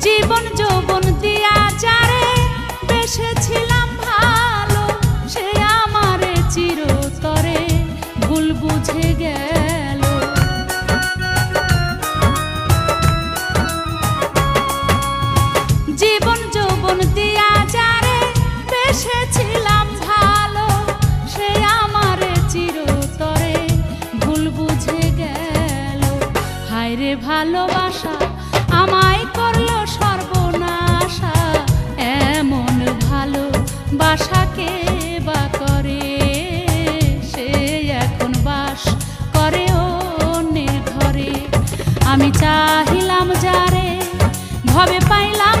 জীবন যৌবন দিয়া যারে বেসেছিলাম ভালো, সে আমারে চিরতরে ভুল বুঝে গেল। জীবন যৌবন দিয়া যারে বেসেছিলাম ভালো, সে আমারে চিরতরে ভুল বুঝে গেল। হায়রে ভালোবাসা আমায় করলো সর্বনাশা, এমন ভালোবাসাকে বা করে, সে এখন বাস করে অন্যের ঘরে। আমি চাহিলাম যারে ভবে পাইলাম